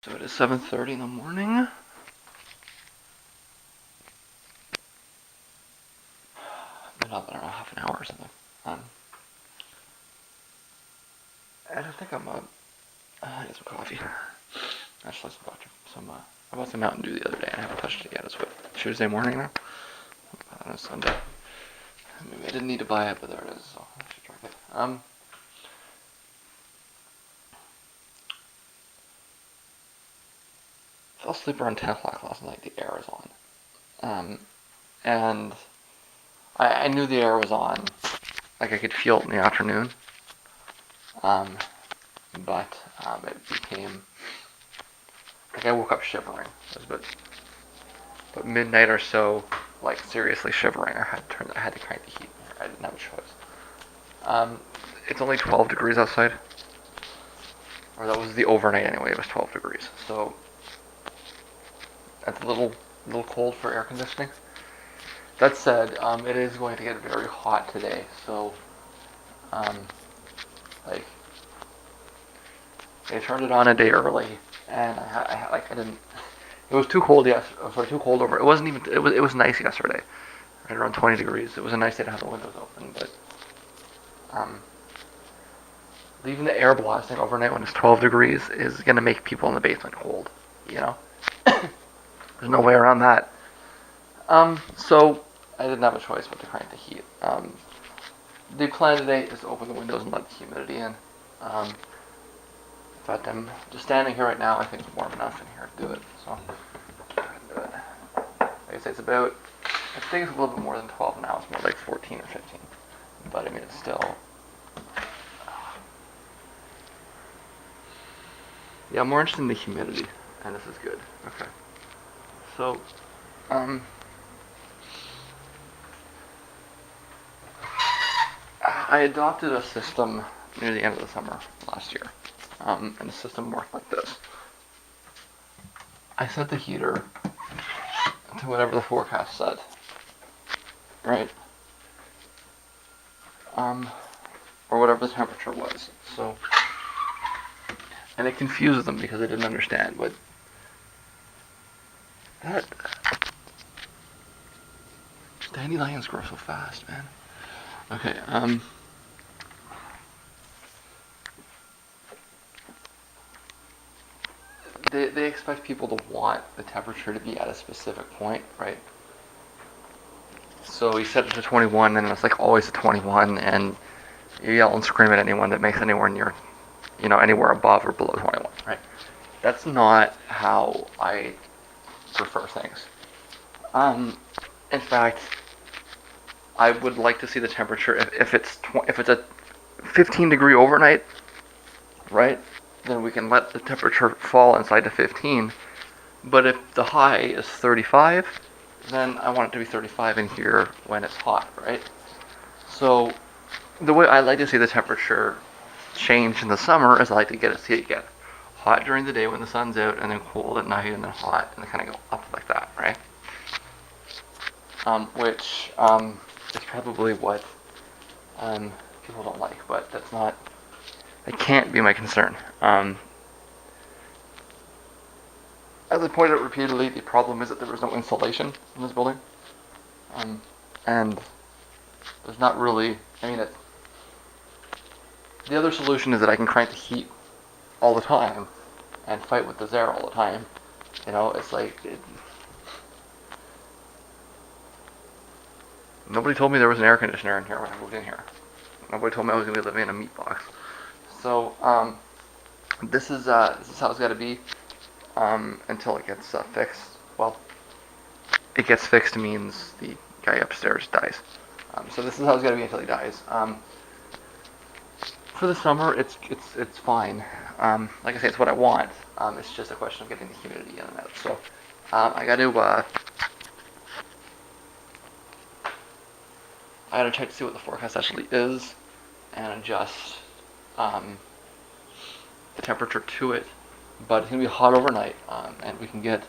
So it is 7:30 in the morning. Been up, I don't know, half an hour or something. Um, and I think I get some coffee. I just like I bought some Mountain Dew the other day and I haven't touched it yet. It's what, Tuesday morning now? On a Sunday. Maybe I didn't need to buy it, but there it is, so I should drink it. Fell asleep around 10 o'clock last night. The air was on. And I knew the air was on. Like I could feel it in the afternoon. Um, but it became like I woke up shivering. It was but midnight or so, like seriously shivering. I had to crank the heat. I didn't have a choice. It's only 12 degrees outside, or that was the overnight anyway. It was 12 degrees, so that's a little cold for air conditioning. That said, it is going to get very hot today, so um, like they turned it on a day early, and I didn't. It was too cold. Yes, sorry, too cold over. It wasn't even. It was nice yesterday, right around 20 degrees. It was a nice day to have the windows open, but um, leaving the air blasting overnight when it's 12 degrees is gonna make people in the basement cold. You know, there's no way around that. So I didn't have a choice but to crank the heat. The plan today is to open the windows and let the humidity in. Um, but I'm just standing here right now. I think it's warm enough in here to do it. So I can do it. Like I say, it's about. I think it's a little bit more than 12 now. It's more like 14 or 15. But I mean, it's still. Yeah, I'm more interested in the humidity, and this is good. Okay. So, um, I adopted a system near the end of the summer last year, and the system worked like this. I set the heater to whatever the forecast said, right? Um, or whatever the temperature was. So, and it confused them because they didn't understand what that dandelions grow so fast, man. Okay, they expect people to want the temperature to be at a specific point, right? So he set it to 21, and it's like always at 21, and you yell and scream at anyone that makes anywhere near, anywhere above or below 21, right? That's not how I prefer things. Um, in fact, I would like to see the temperature if it's a 15 degree overnight, right? Then we can let the temperature fall inside to 15. But if the high is 35, then I want it to be 35 in here when it's hot, right? So the way I like to see the temperature change in the summer is I like to see it get hot during the day when the sun's out, and then cold at night, and then hot, and then kind of go up like that, right? Which is probably what people don't like, but that's not. It can't be my concern. As I pointed out repeatedly, the problem is that there is no insulation in this building, and there's not really. I mean, the other solution is that I can crank the heat all the time and fight with this air all the time. It's like nobody told me there was an air conditioner in here when I moved in here. Nobody told me I was gonna be living in a meat box. So this is how it's got to be until it gets fixed. Well, it gets fixed means the guy upstairs dies. So this is how it's got to be until he dies. For the summer, it's fine. Like I say, it's what I want. It's just a question of getting the humidity in and out. So I gotta check to see what the forecast actually is and adjust the temperature to it. But it's gonna be hot overnight, and we can get.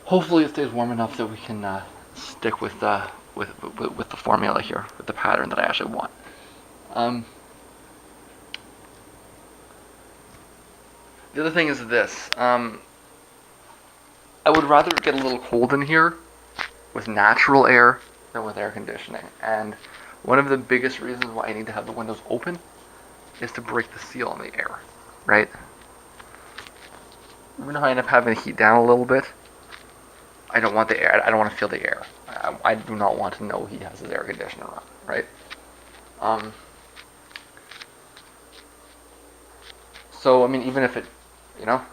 Hopefully, it stays warm enough that we can stick with with the formula here, with the pattern that I actually want. The other thing is this. I would rather get a little cold in here with natural air than with air conditioning. And one of the biggest reasons why I need to have the windows open is to break the seal on the air, right? Even if I end up having the heat down a little bit, I don't want the air. I don't want to feel the air. I do not want to know he has his air conditioner on, right? Um, so I mean, even if it,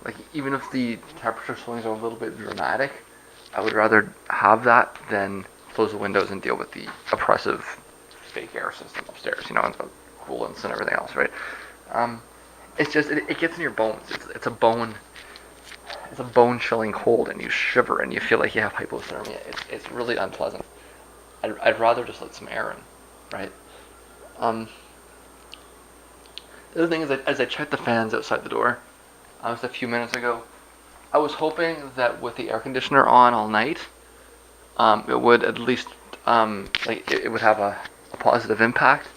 like even if the temperature swings are a little bit dramatic, I would rather have that than close the windows and deal with the oppressive fake air system upstairs, and the coolants and everything else, right? It's just it gets in your bones. It's a bone chilling cold, and you shiver and you feel like you have hypothermia. It's really unpleasant. I'd rather just let some air in, right? Um, the other thing is that as I checked the fans outside the door, just a few minutes ago, I was hoping that with the air conditioner on all night, it would at least it would have a positive impact.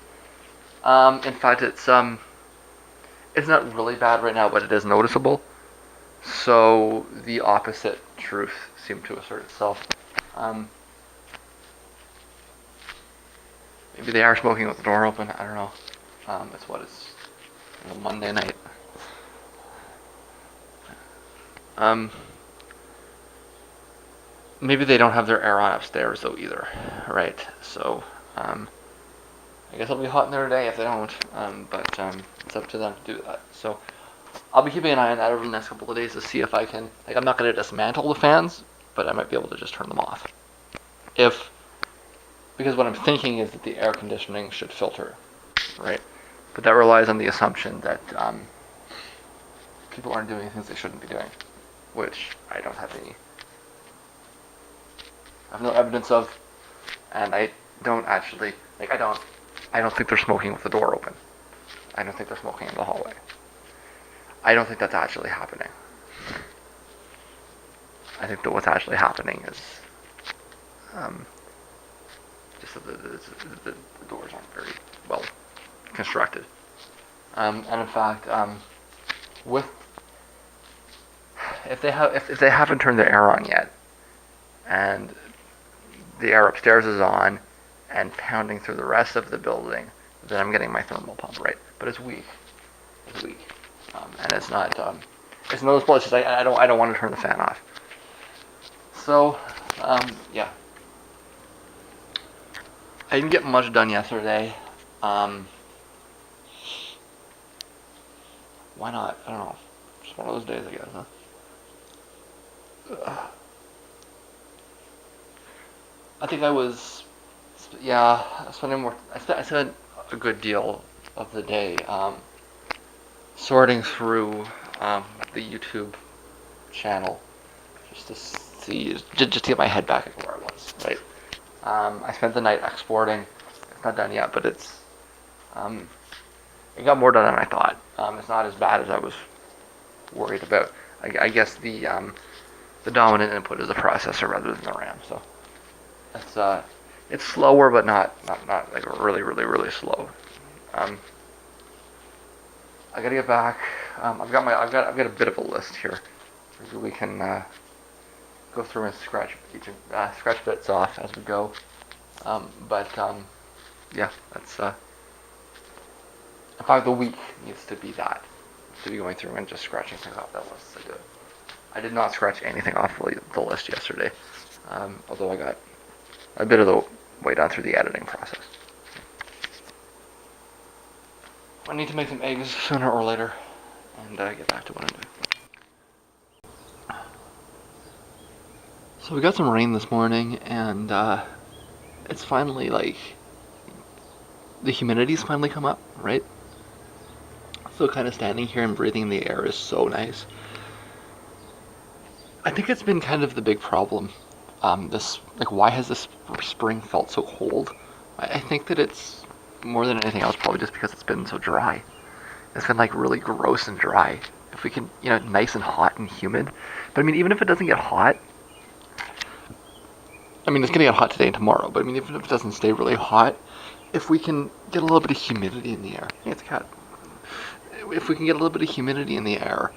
In fact, it's not really bad right now, but it is noticeable. So the opposite truth seemed to assert itself. Maybe they are smoking with the door open. I don't know. It's a Monday night. Maybe they don't have their air on upstairs though either, right? So I guess it'll be hot in there today if they don't. But it's up to them to do that. So I'll be keeping an eye on that over the next couple of days to see if I can. I'm not going to dismantle the fans, but I might be able to just turn them off. Because what I'm thinking is that the air conditioning should filter, right? But that relies on the assumption that people aren't doing things they shouldn't be doing, which I don't have I have no evidence of, and I don't actually I don't think they're smoking with the door open. I don't think they're smoking in the hallway. I don't think that's actually happening. I think that what's actually happening is just that the doors aren't very well constructed. And in fact, if they haven't turned the air on yet, and the air upstairs is on and pounding through the rest of the building, then I'm getting my thermal pump, right? But it's weak. It's weak, and it's not. It's noticeable. It's just I don't want to turn the fan off. So, yeah. I didn't get much done yesterday. Why not? I don't know. Just one of those days, I guess, huh? I think I was, spending more. I spent a good deal of the day sorting through the YouTube channel just to see, just to get my head back at where I was. Right. I spent the night exporting. It's not done yet, but it got more done than I thought. It's not as bad as I was worried about. I guess the dominant input is the processor rather than the RAM. So it's slower, but not like really slow. I gotta get back. I've got a bit of a list here. Maybe we can go through and scratch bits off as we go. Yeah, that's. In fact, the week needs to be that. To be going through and just scratching things off that list. I did not scratch anything off the list yesterday, although I got a bit of the way down through the editing process. I need to make some eggs sooner or later and get back to what I'm doing. So we got some rain this morning, and it's finally the humidity's finally come up, right? So kind of standing here and breathing the air is so nice. I think it's been kind of the big problem. Why has this spring felt so cold? I think that it's more than anything else probably just because it's been so dry. It's been really gross and dry. If we can, nice and hot and humid. But I mean, even if it doesn't get hot, I mean, it's gonna get hot today and tomorrow, but I mean, even if it doesn't stay really hot, if we can get a little bit of humidity in the air, hey, it's a cat. If we can get a little bit of humidity in the air,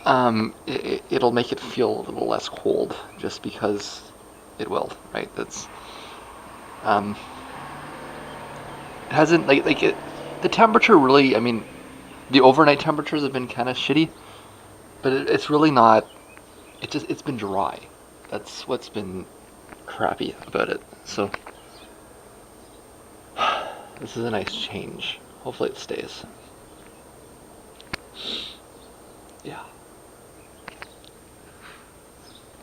it'll make it feel a little less cold, just because it will, right? Um, it hasn't like it. The temperature really, I mean, the overnight temperatures have been kind of shitty, but it's really not. It's been dry. That's what's been crappy about it. So this is a nice change. Hopefully it stays. Yeah,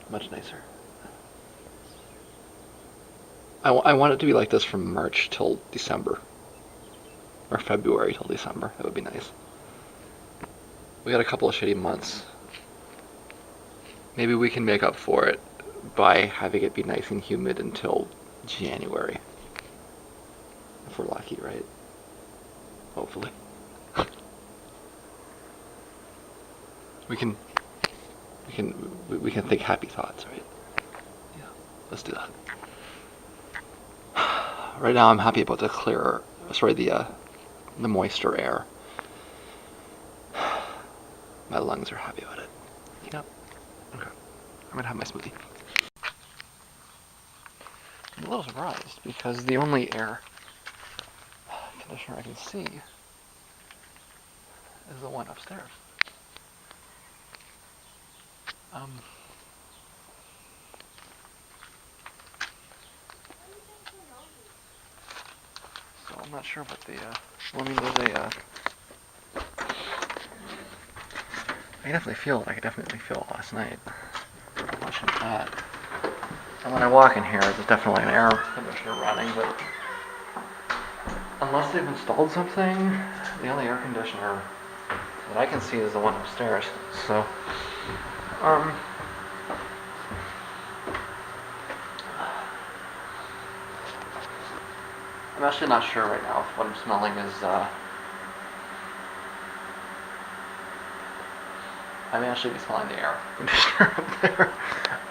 much nicer. I want it to be like this from March till December. Or February till December. That would be nice. We got a couple of shitty months. Maybe we can make up for it by having it be nice and humid until January. If we're lucky, right? Hopefully. We can think happy thoughts, right? Yeah. Let's do that. Right now I'm happy about the moister air. My lungs are happy about it. Yep. Okay. I'm gonna have my smoothie. I'm a little surprised because the only air conditioner I can see is the one upstairs. So I'm not sure what well, I mean, I could definitely feel it last night watching that. And when I walk in here, there's definitely an air conditioner running, but unless they've installed something, the only air conditioner that I can see is the one upstairs. So, I'm actually not sure right now if what I'm smelling is, I may actually be smelling the air conditioner up there.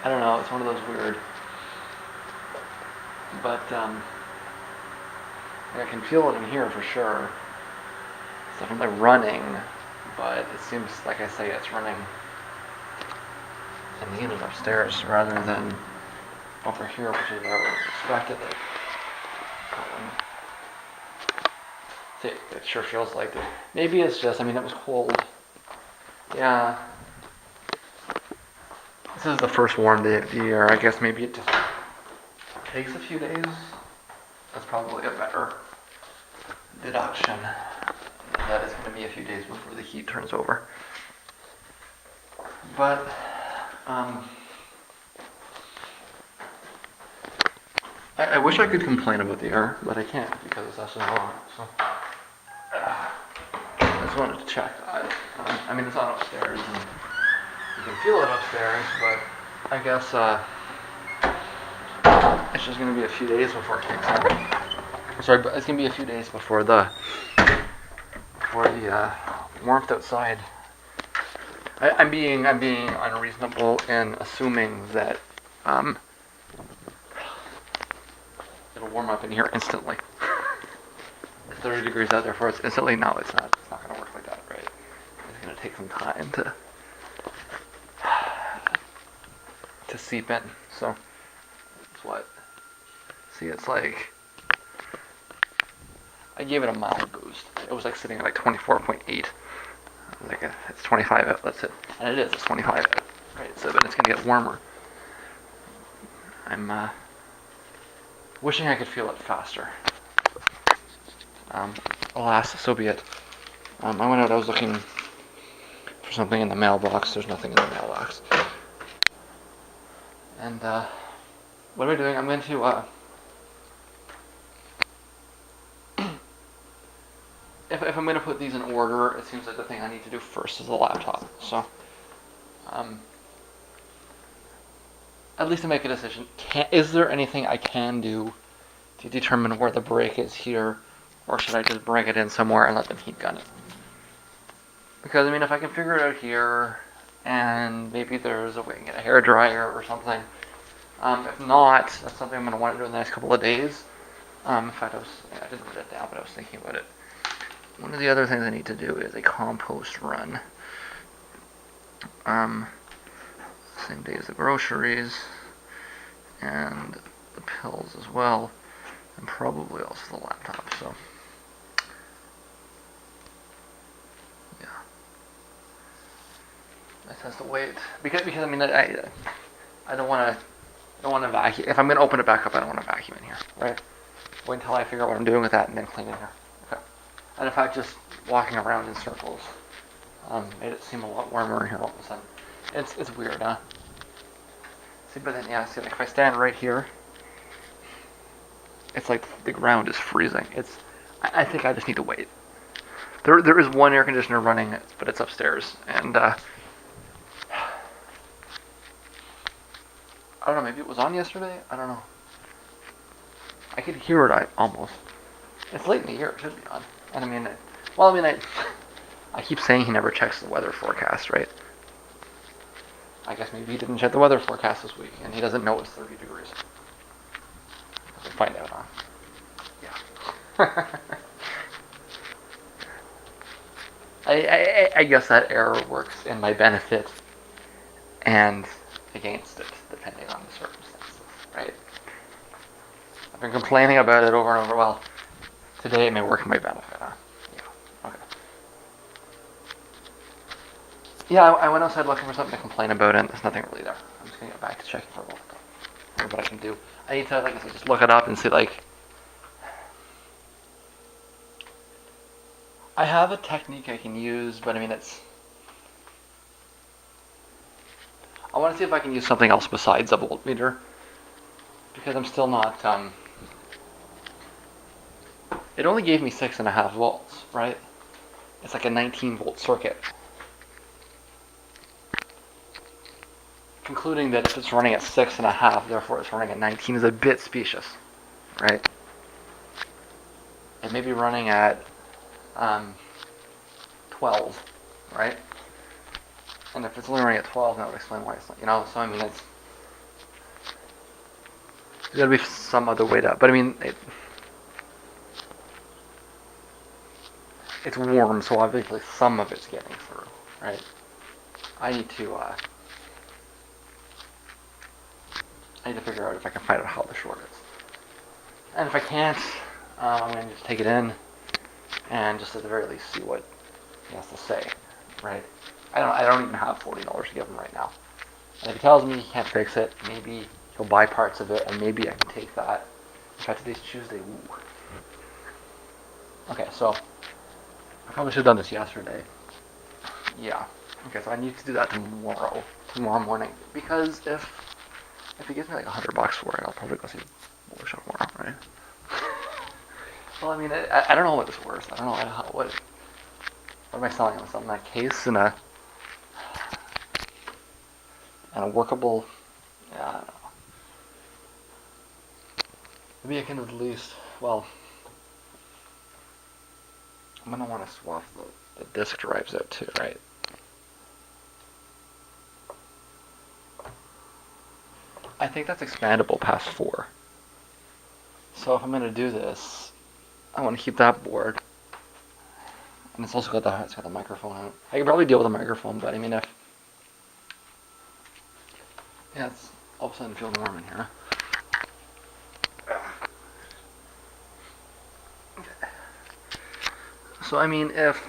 I don't know, it's one of those weird, but, I can feel it in here for sure. It's definitely running, but it seems, like I say, it's running in the unit upstairs rather than over here, which is where I would have expected it. It sure feels like it. Maybe it's just, I mean, it was cold. Yeah. This is the first warm day of the year. I guess maybe it just takes a few days. That's probably a better deduction. That it's going to be a few days before the heat turns over. But, I wish I could complain about the air, but I can't because it's actually on. So, I just wanted to check. I mean, it's on upstairs, and you can feel it upstairs, but I guess it's just going to be a few days before it kicks in. Sorry, but it's going to be a few days before the warmth outside. I'm being unreasonable in assuming that it'll warm up in here instantly. 30 degrees out there for us instantly. No, it's not. It's not going to work like that, right? It's going to take some time to seep in. So it's what? See, it's like I gave it a mild boost. It was like sitting at like 24.8. Like it's 25 out. That's it. And it is. It's 25 out. Right. So, but it's going to get warmer. I'm wishing I could feel it faster. Alas, so be it. I went out, I was looking for something in the mailbox. There's nothing in the mailbox. And, what am I doing? I'm going to, if I'm going to put these in order, it seems like the thing I need to do first is the laptop. So, at least to make a decision, is there anything I can do to determine where the break is here, or should I just bring it in somewhere and let them heat gun it? Because, I mean, if I can figure it out here, and maybe there's a way to get a hair dryer or something. If not, that's something I'm going to want to do in the next couple of days. In fact, I didn't write it down, but I was thinking about it. One of the other things I need to do is a compost run. Same day as the groceries and the pills as well, and probably also the laptop. So yeah, it has to wait because I mean I don't want to. I don't want to vacuum. If I'm going to open it back up, I don't want to vacuum in here, right? Wait until I figure out what I'm doing with that and then clean in here. Okay. And in fact, just walking around in circles made it seem a lot warmer in here all of a sudden. It's weird, huh? See, but then, yeah, see, like if I stand right here, it's like the ground is freezing. I think I just need to wait. There is one air conditioner running, but it's upstairs, and I don't know, maybe it was on yesterday? I don't know. I could hear it almost. It's late in the year, it should be on. And I mean, I keep saying he never checks the weather forecast, right? I guess maybe he didn't check the weather forecast this week, and he doesn't know it's 30 degrees. We'll find out, huh? Yeah. I guess that error works in my benefit and against it, depending on the circumstances, right? I've been complaining about it over and over. Well, today it may work in my benefit, huh? Yeah. Okay. Yeah, I went outside looking for something to complain about, and there's nothing really there. I'm just gonna get back to checking for what I can do. I need to, like I said, just look it up and see, like, I have a technique I can use, but I mean, I want to see if I can use something else besides a voltmeter, because I'm still not, it only gave me 6.5 volts, right? It's like a 19 volt circuit. Concluding that if it's running at 6.5, therefore it's running at 19 is a bit specious, right? It may be running at 12, right? And if it's only running at 12, that would explain why it's not, so I mean, there's gotta be some other way to, but I mean, it's warm, so obviously some of it's getting through, right? I need to figure out if I can find out how the short is. And if I can't, I'm going to just take it in and just at the very least see what he has to say, right? I don't even have $40 to give him right now. And if he tells me he can't fix it, maybe he'll buy parts of it, and maybe I can take that. In fact, today's Tuesday. Ooh. Okay, so I probably should have done this yesterday. Yeah. Okay, so I need to do that tomorrow morning, because if he gives me like $100 for it, I'll probably go see the Boulder Show tomorrow, right? Well, I mean, I don't know what it's worth. I don't know what am I selling him? Something that case and a workable. Yeah, I don't know. Maybe I can at least. Well, I'm gonna want to swap the disk drives out too, right? I think that's expandable past 4. So if I'm gonna do this, I want to keep that board, and it's also got the microphone on it. I could probably deal with a microphone, but I mean, if yeah, it's all of a sudden feels warm in here. So I mean, if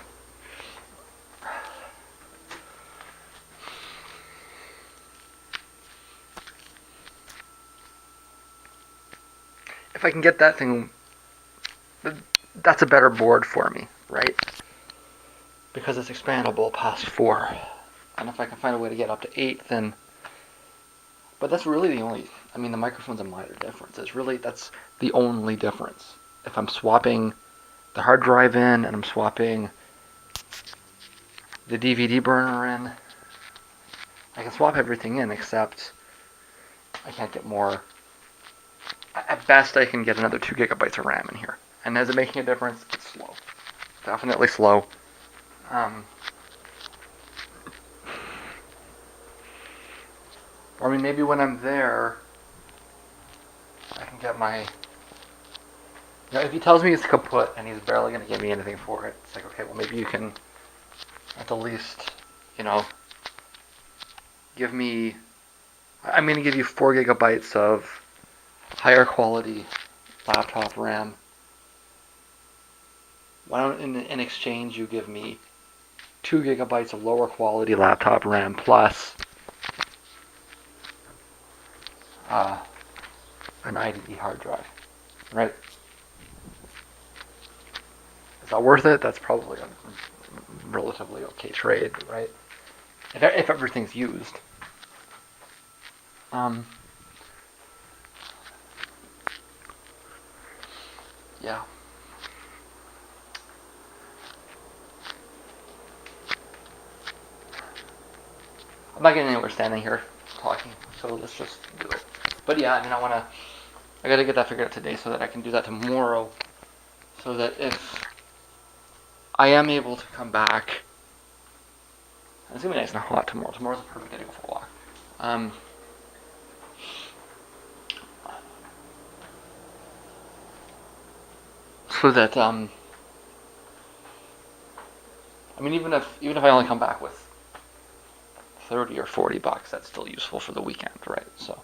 I can get that thing, that's a better board for me, right? Because it's expandable past 4. And if I can find a way to get up to 8, then. But that's really the only. I mean, the microphone's a minor difference. That's the only difference. If I'm swapping the hard drive in and I'm swapping the DVD burner in, I can swap everything in except I can't get more. At best, I can get another 2 gigabytes of RAM in here. And is it making a difference? It's slow. Definitely slow. Or I mean, maybe when I'm there, I can get my. If he tells me it's kaput and he's barely going to give me anything for it, it's like, okay, well, maybe you can at the least, give me, I'm going to give you 4 gigabytes of higher quality laptop RAM. Why don't in exchange you give me 2 gigabytes of lower quality laptop RAM plus an IDE hard drive, right? Is that worth it? That's probably a relatively okay trade, right? If everything's used. Yeah. I'm not getting anywhere standing here talking, so let's just do it. But yeah, I mean, I gotta get that figured out today so that I can do that tomorrow, so that if I am able to come back, it's gonna be nice and hot tomorrow. Tomorrow's a perfect day to go for a walk. So that I mean, even if I only come back with $30 or $40, that's still useful for the weekend, right? So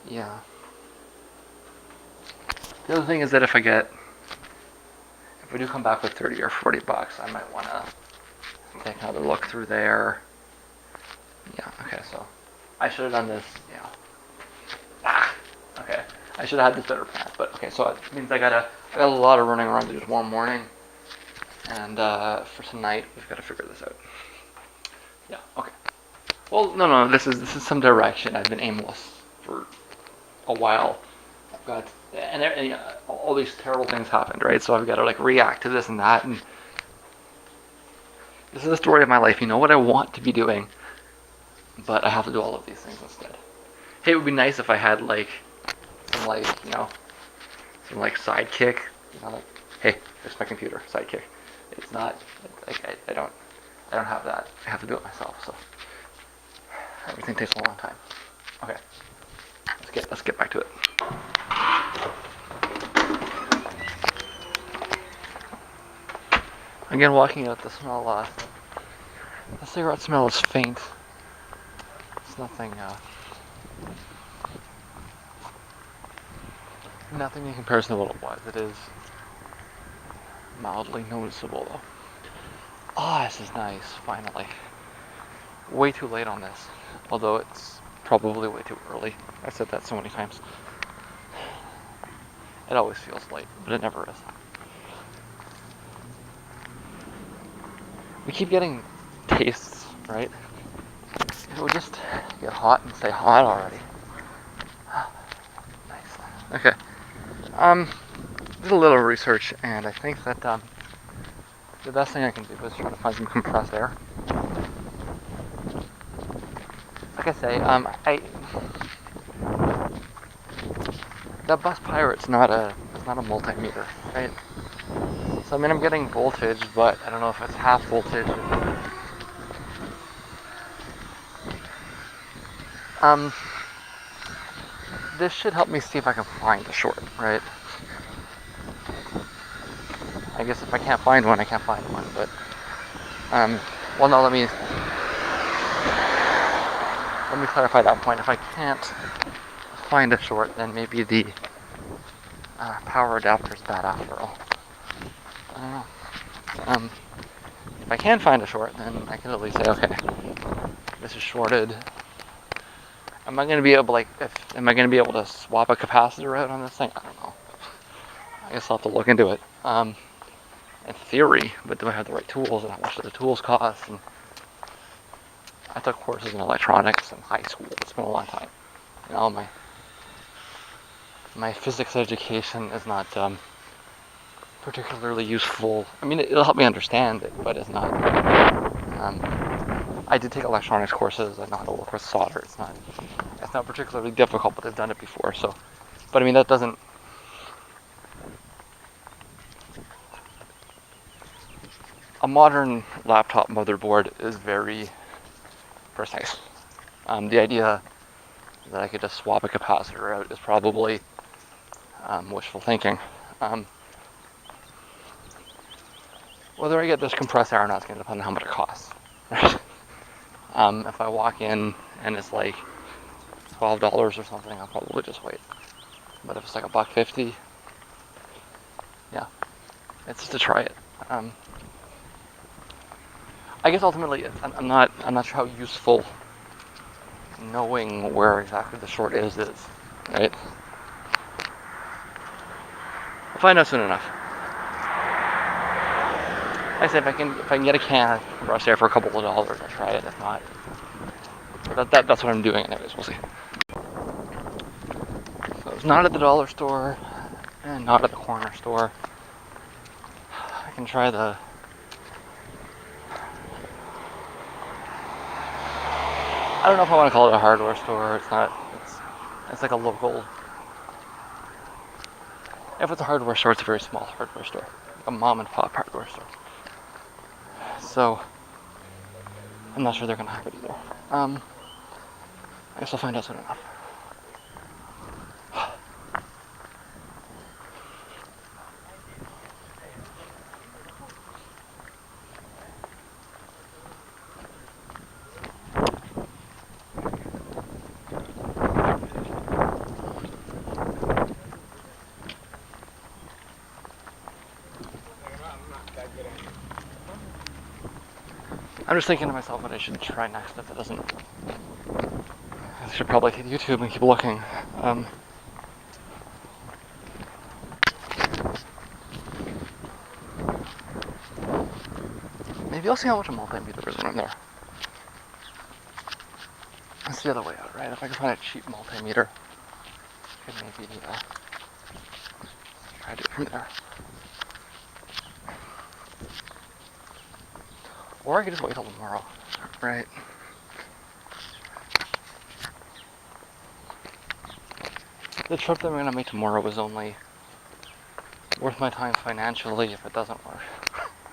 yeah. The other thing is that if we do come back with $30 or $40, I might want to take another look through there. Yeah. Okay. So I should have done this. Yeah. Okay. I should have had this better planned, but okay. So it means I got a lot of running around to do tomorrow morning, and for tonight we've got to figure this out. Yeah. Okay. Well, no. This is some direction. I've been aimless for a while. I've got and all these terrible things happened, right? So I've got to like react to this and that, and this is the story of my life. You know what I want to be doing, but I have to do all of these things instead. Hey, it would be nice if I had some some sidekick. Hey, there's my computer, sidekick. It's not I don't have that. I have to do it myself. So everything takes a long time. Okay, let's get back to it. Again, walking out, the cigarette smell is faint. It's nothing in comparison to what it was. It is mildly noticeable though. Ah, this is nice, finally. Way too late on this, although it's probably way too early. I've said that so many times. It always feels late, but it never is. We keep getting tastes, right? It would just get hot and say hot already. Nice. Okay. Did a little research, and I think that the best thing I can do is try to find some compressed air. Like I say, that bus pirate's not a multimeter, right? So I mean, I'm getting voltage, but I don't know if it's half voltage. This should help me see if I can find a short, right? I guess if I can't find one, I can't find one, but well, no, let me clarify that point. If I can't find a short, then maybe the power adapter is bad after all. I don't know. If I can find a short, then I can at least say, okay, this is shorted. Am I gonna be able to swap a capacitor out on this thing? I don't know. I guess I'll have to look into it. In theory, but do I have the right tools, and how much do the tools cost? And I took courses in electronics in high school. It's been a long time. You know, my physics education is not particularly useful. I mean, it'll help me understand it, but it's not. I did take electronics courses. I know how to work with solder. It's not particularly difficult, but I've done it before. So, but I mean, that doesn't. A modern laptop motherboard is very precise. The idea that I could just swap a capacitor out is probably wishful thinking. whether I get this compressed air or not is going to depend on how much it costs. Right? If I walk in and it's like $12 or something, I'll probably just wait. But if it's like $1.50, yeah, it's just to try it. I guess ultimately, I'm not sure how useful knowing where exactly the short is, right? I'll find out soon enough. Like I said, if I can get a can of compressed air for a couple of dollars, I'll try it. If not, that's what I'm doing anyways. We'll see. So it's not at the dollar store and not at the corner store. I can try the. I don't know if I want to call it a hardware store. It's not. It's like a local. If it's a hardware store, it's a very small hardware store, a mom and pop hardware store. So I'm not sure they're gonna have it either. I guess I'll find out soon enough. I'm just thinking to myself what I should try next if it doesn't. I should probably hit YouTube and keep looking. Maybe I'll see how much a multimeter is when I'm there. That's the other way out, right? If I can find a cheap multimeter, I could maybe try to do it from there. Or I could just wait till tomorrow, right? The trip that I'm going to make tomorrow is only worth my time financially if it doesn't work,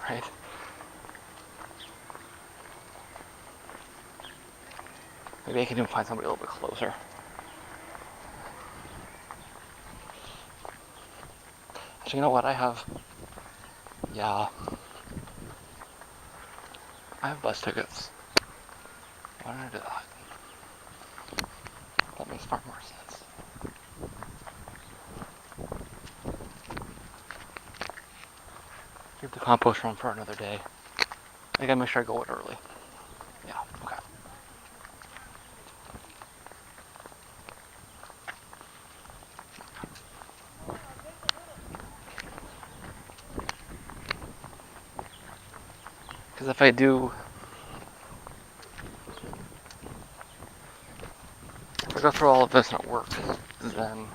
right? Maybe I can even find somebody a little bit closer. Actually, you know what? I have bus tickets. Why don't I do that? That makes far more sense. Keep the compost room for another day. I gotta make sure I go out early. Yeah, okay. Because if I go through all of this and it works, then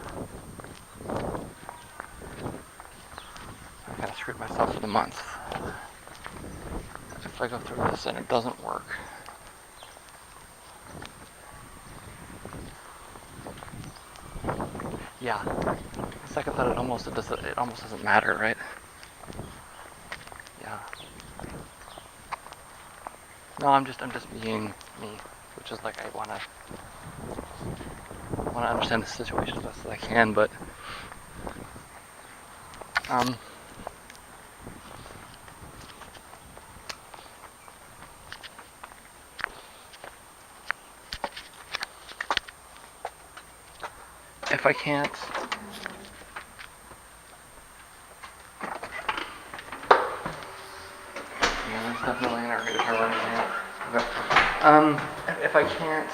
I kind of screwed myself for the month. If I go through this and it doesn't work, yeah. The second thought, it almost doesn't matter, right? Yeah. No, I'm just being me, which is like I wanna understand the situation as best as I can, but if I can't, yeah, there's definitely an area to run in. Okay. If I can't,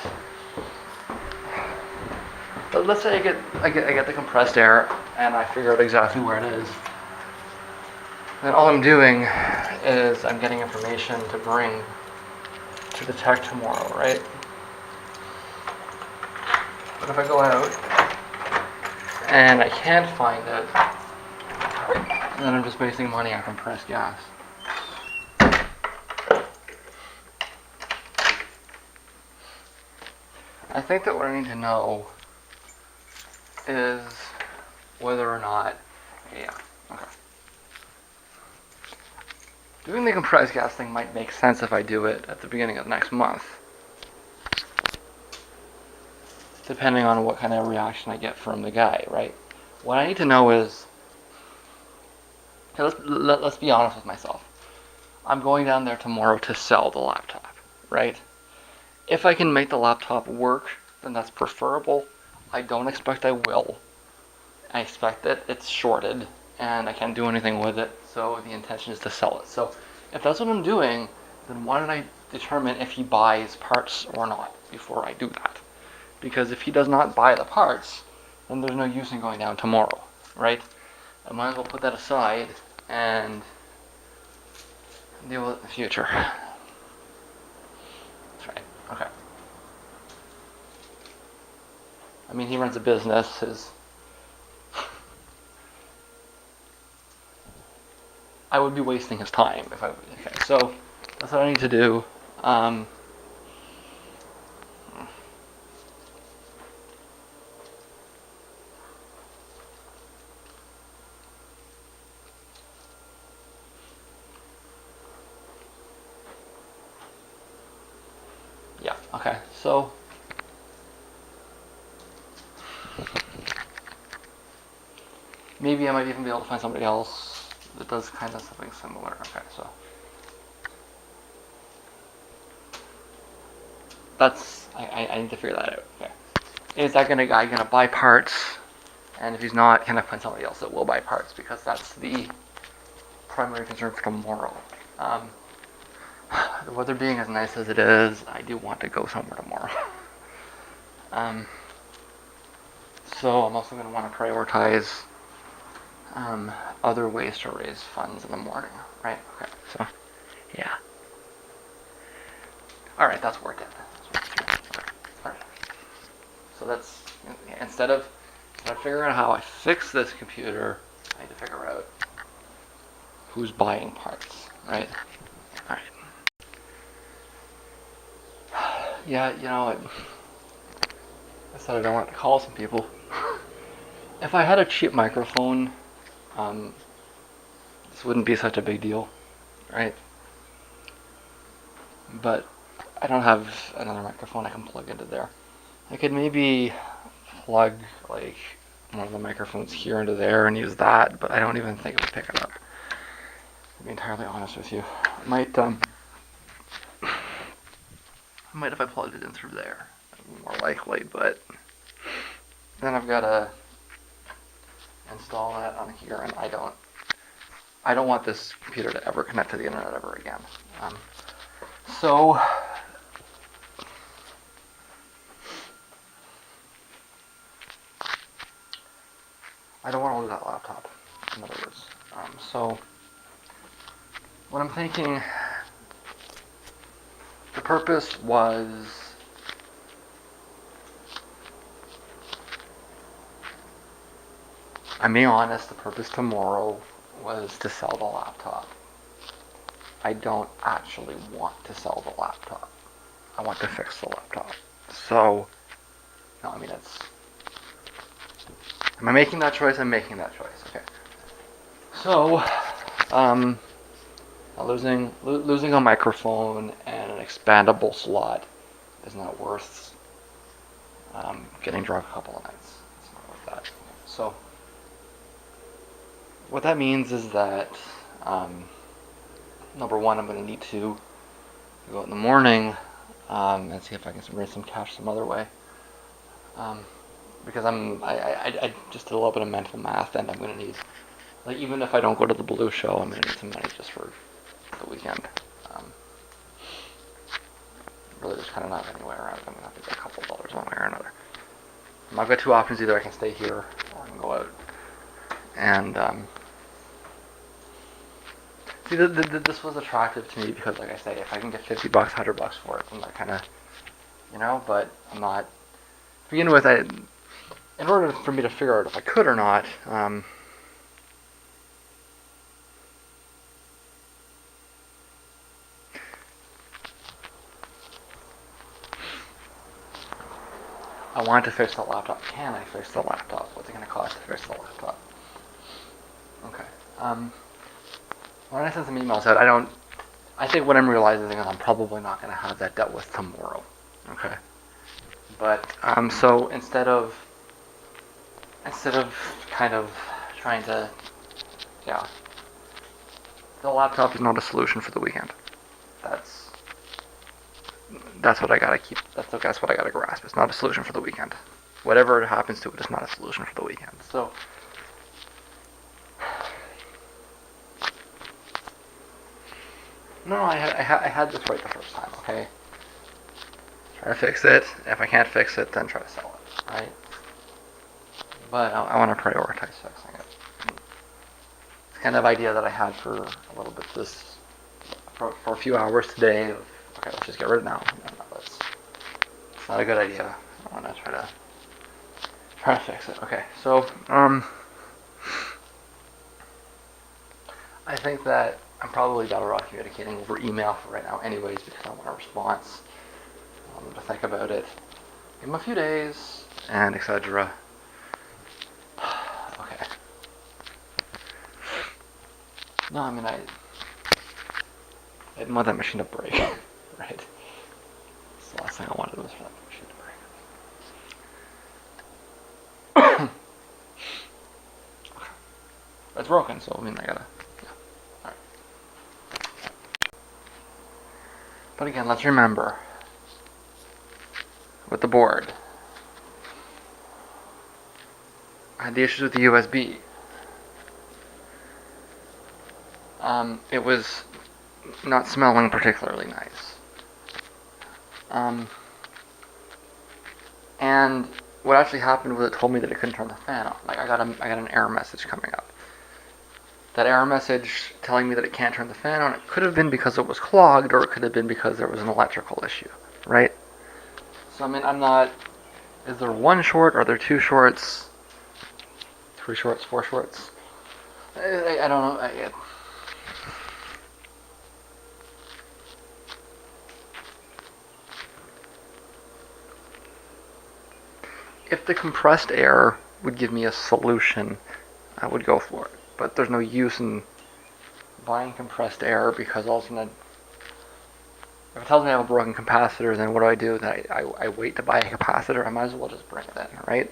but let's say I get the compressed air and I figure out exactly where it is. Then all I'm doing is I'm getting information to bring to the tech tomorrow, right? But if I go out and I can't find it, then I'm just wasting money on compressed gas. I think that what I need to know is whether or not, yeah, okay. Doing the compressed gas thing might make sense if I do it at the beginning of next month, depending on what kind of reaction I get from the guy, right? What I need to know is, okay, let's be honest with myself. I'm going down there tomorrow to sell the laptop, right? If I can make the laptop work, then that's preferable. I don't expect I will. I expect that it's shorted and I can't do anything with it, so the intention is to sell it. So if that's what I'm doing, then why don't I determine if he buys parts or not before I do that? Because if he does not buy the parts, then there's no use in going down tomorrow, right? I might as well put that aside and deal with it in the future. That's right. Okay. I mean, he runs a business. I would be wasting his time if I. Okay, so that's what I need to do. Yeah. Okay. So. Maybe I might even be able to find somebody else that does kind of something similar. Okay, so that's I need to figure that out. Okay, is that guy gonna buy parts? And if he's not, can I find somebody else that will buy parts? Because that's the primary concern for tomorrow. The weather being as nice as it is, I do want to go somewhere tomorrow. So I'm also going to want to prioritize other ways to raise funds in the morning, right? Okay, so yeah. All right, that's worked out. Okay. All right. So that's instead of figuring out how I fix this computer, I need to figure out who's buying parts, right? All right. Yeah, I said I don't want to call some people. If I had a cheap microphone, this wouldn't be such a big deal, right? But I don't have another microphone I can plug into there. I could maybe plug like one of the microphones here into there and use that, but I don't even think it would pick it up. To be entirely honest with you, I might if I plugged it in through there, more likely. But then I've got to install that on here, and I don't want this computer to ever connect to the internet ever again. So I don't want to lose that laptop, in other words. So what I'm thinking, the purpose was I'm being honest, the purpose tomorrow was to sell the laptop. I don't actually want to sell the laptop. I want to fix the laptop. So, no, I mean, am I making that choice? I'm making that choice. Okay. So, losing a microphone and an expandable slot is not worth getting drunk a couple of nights. It's not worth that. So, what that means is that number one, I'm going to need to go out in the morning and see if I can raise some cash some other way. Because I just did a little bit of mental math, and I'm going to need, like, even if I don't go to the Blue Show, I'm going to need some money just for the weekend. Really, there's kind of not any way around it. I'm going to have to get a couple of dollars one way or another. I've got two options: either I can stay here or I can go out. And see, this was attractive to me because, like I say, if I can get $50, $100 for it, then that kind of, But I'm not. To begin with, in order for me to figure out if I could or not, I want to fix the laptop. Can I fix the laptop? What's it going to cost to fix the laptop? Okay. When I send some emails out, I think what I'm realizing is I'm probably not going to have that dealt with tomorrow. Okay. But so instead of kind of trying to, yeah, The laptop is not a solution for the weekend. That's what I gotta keep. That's what I gotta grasp. It's not a solution for the weekend. Whatever happens to it is not a solution for the weekend. So, no, I had this right the first time. Okay, try to fix it. If I can't fix it, then try to sell it. Right. But I want to prioritize fixing it. It's kind of idea that I had for a little bit for a few hours today. Okay, let's just get rid of it now. No, it's not a good idea. I want to try to fix it. Okay, so I think that I'm probably better off communicating over email for right now, anyways, because I want a response. To think about it. Give them a few days and etc. Okay. No, I mean I didn't want that machine to break. Right. That's the last thing I wanted was for that machine to break. Okay. It's broken, so I mean I gotta. Yeah. Alright. But again, let's remember with the board, I had the issues with the USB. It was not smelling particularly nice. And what actually happened was it told me that it couldn't turn the fan on. Like I got an error message coming up. That error message telling me that it can't turn the fan on, it could have been because it was clogged, or it could have been because there was an electrical issue, right? So I mean, I'm not. Is there one short? Are there two shorts? 3 shorts? 4 shorts? I don't know. If the compressed air would give me a solution, I would go for it. But there's no use in buying compressed air because all of a sudden, if it tells me I have a broken capacitor, then what do? Then I wait to buy a capacitor. I might as well just bring it in, right?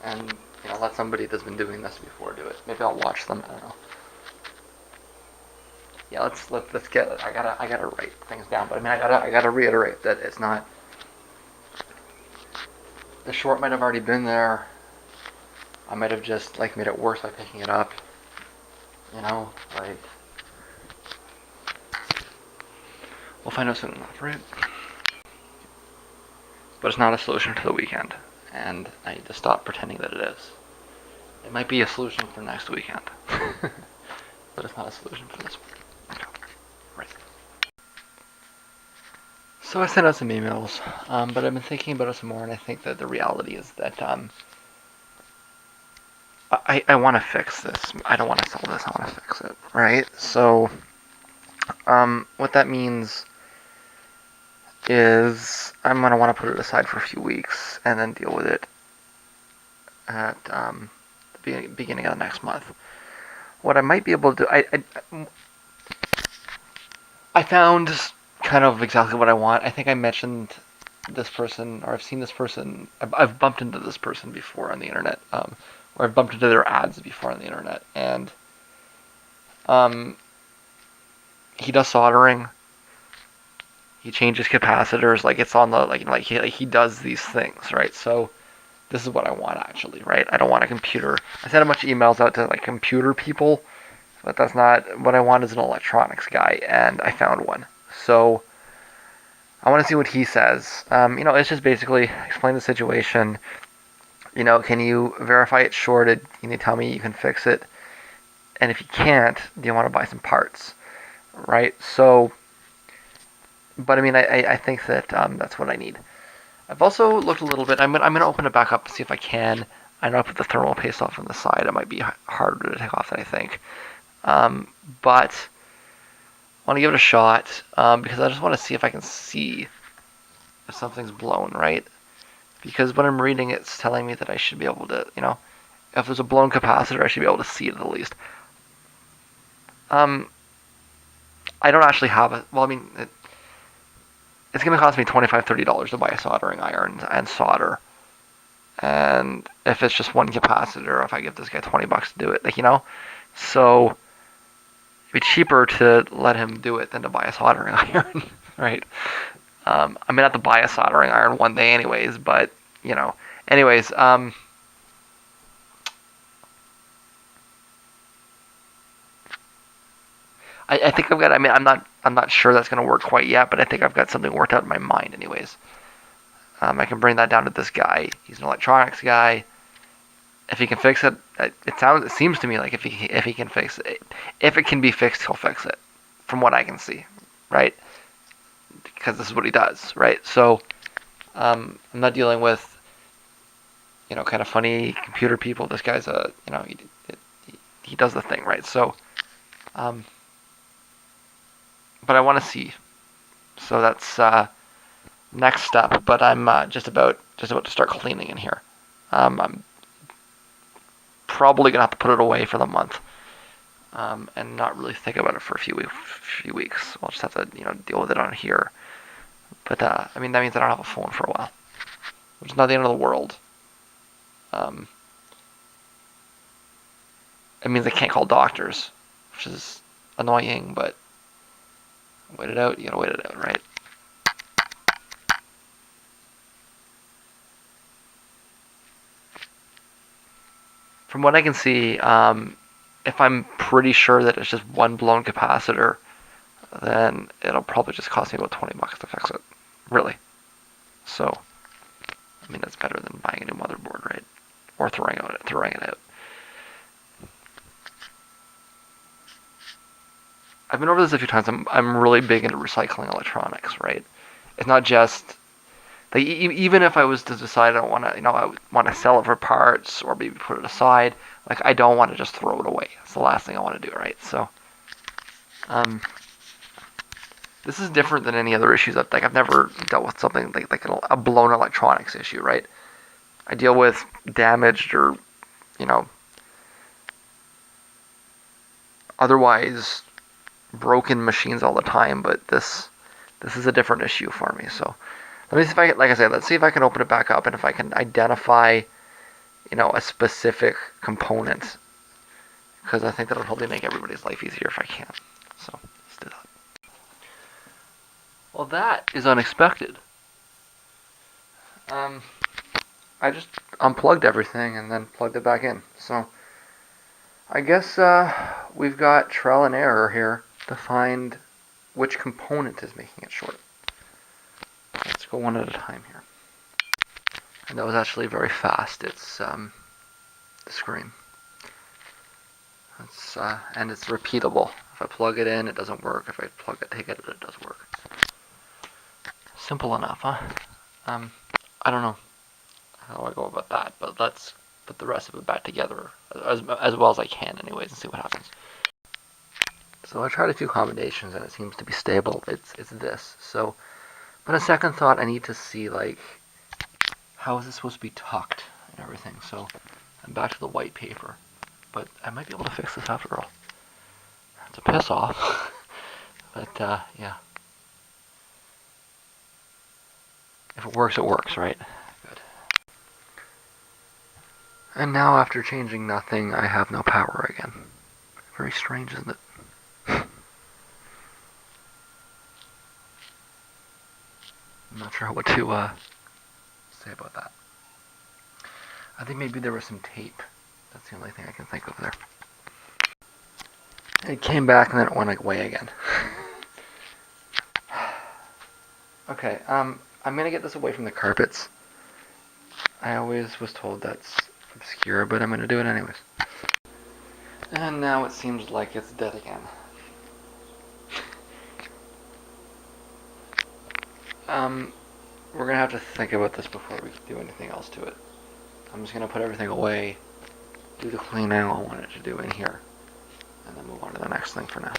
And let somebody that's been doing this before do it. Maybe I'll watch them. I don't know. Yeah, let's get it. I gotta write things down. But I mean, I gotta reiterate that it's not. The short might have already been there. I might have just made it worse by picking it up. We'll find out soon enough, right? But it's not a solution to the weekend, and I need to stop pretending that it is. It might be a solution for next weekend, but it's not a solution for this one. Okay. Right. So I sent out some emails, but I've been thinking about it some more, and I think that the reality is that I want to fix this. I don't want to sell this. I want to fix it, right? So what that means is I'm going to want to put it aside for a few weeks and then deal with it at the beginning of the next month. What I might be able to do, I found kind of exactly what I want. I think I mentioned this person, or I've seen this person. I've bumped into this person before on the internet, or I've bumped into their ads before on the internet, and he does soldering. He changes capacitors, it's on the he does these things, right? So this is what I want actually, right? I don't want a computer. I sent a bunch of emails out to computer people, but that's not what I want. Is an electronics guy, and I found one. So I want to see what he says. It's just basically explain the situation. Can you verify it's shorted? Can you tell me you can fix it? And if you can't, do you want to buy some parts, right? So. But I mean, I think that that's what I need. I've also looked a little bit. I'm gonna open it back up to see if I can. I know I put the thermal paste off on the side. It might be harder to take off than I think. But I want to give it a shot because I just want to see if I can see if something's blown, right? Because when I'm reading, it's telling me that I should be able to, if there's a blown capacitor, I should be able to see it at least. I don't actually have it. Well, I mean, it's going to cost me $25, $30 to buy a soldering iron and solder. And if it's just one capacitor, if I give this guy $20 to do it, So be cheaper to let him do it than to buy a soldering iron, right? I mean, not to buy a soldering iron one day, anyways, but you know, anyways. I think I've got. I mean, I'm not sure that's going to work quite yet, but I think I've got something worked out in my mind, anyways. I can bring that down to this guy. He's an electronics guy. If he can fix it, it seems to me like if he can fix it, if it can be fixed, he'll fix it. From what I can see, right? Because this is what he does, right? So I'm not dealing with kind of funny computer people. This guy's he does the thing, right? So but I want to see. So that's next step. But I'm just about to start cleaning in here. I'm probably gonna have to put it away for the month, and not really think about it for a few weeks. I'll just have to deal with it on here. But I mean that means I don't have a phone for a while, which is not the end of the world. It means I can't call doctors, which is annoying, but wait it out. You gotta wait it out, right? From what I can see, if I'm pretty sure that it's just one blown capacitor, then it'll probably just cost me about $20 to fix it. Really. So, I mean, that's better than buying a new motherboard, right? Or throwing it out. I've been over this a few times. I'm really big into recycling electronics, right? It's not just like even if I was to decide I don't want to, I want to sell it for parts or maybe put it aside. Like I don't want to just throw it away. It's the last thing I want to do, right? So, this is different than any other issues. I've never dealt with something like a blown electronics issue, right? I deal with damaged or otherwise broken machines all the time, but this is a different issue for me. So let me see if I can, like I said, let's see if I can open it back up and if I can identify, a specific component, because I think that'll probably make everybody's life easier if I can. So let's do that. Well, that is unexpected. I just unplugged everything and then plugged it back in. So I guess we've got trial and error here to find which component is making it short. Let's go one at a time here. And that was actually very fast. It's the screen. And it's repeatable. If I plug it in, it doesn't work. If I take it, it does work. Simple enough, huh? I don't know how I go about that, but let's put the rest of it back together as well as I can, anyways, and see what happens. So I tried a few combinations, and it seems to be stable. It's this. So, but a second thought, I need to see like how is this supposed to be tucked and everything. So I'm back to the white paper, but I might be able to fix this after all. It's a piss off, but yeah. If it works, it works, right? Good. And now, after changing nothing, I have no power again. Very strange, isn't it? I'm not sure what to say about that. I think maybe there was some tape. That's the only thing I can think of there. It came back and then it went away again. Okay, I'm gonna get this away from the carpets. I always was told that's obscure, but I'm gonna do it anyways. And now it seems like it's dead again. We're gonna have to think about this before we do anything else to it. I'm just gonna put everything away, do the cleaning I want it to do in here, and then move on to the next thing for now.